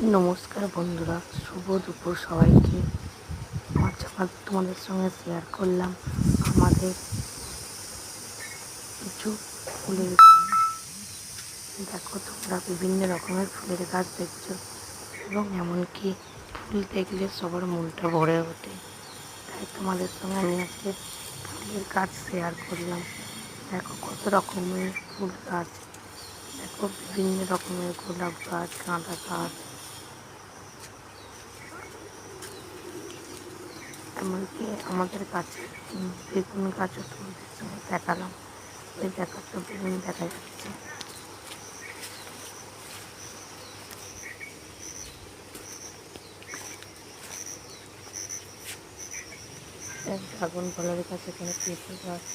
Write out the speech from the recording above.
নমস্কার বন্ধুরা, শুভ দুপুর সবাইকে। তোমাদের সঙ্গে শেয়ার করলাম আমাদের কিছু ফুলের গাছ। দেখো, তোমরা বিভিন্ন রকমের ফুলের গাছ দেখছো এবং এমনকি ফুল দেখলে সবার মনটা ভরে ওঠে। তাই তোমাদের সঙ্গে আমি আজকে ফুলের গাছ শেয়ার করলাম। দেখো কত রকমের ফুল গাছ, দেখো বিভিন্ন রকমের গোলাপ গাছ, গাঁদা গাছ, এমনকি আমাদের কাছে বেগুন গাছও তোমাদের সঙ্গে দেখালাম। ওই দেখাচ্ছ বেগুন দেখা যাচ্ছে। ড্রাগন ফলের গাছ, এখানে পেঁপে গাছ,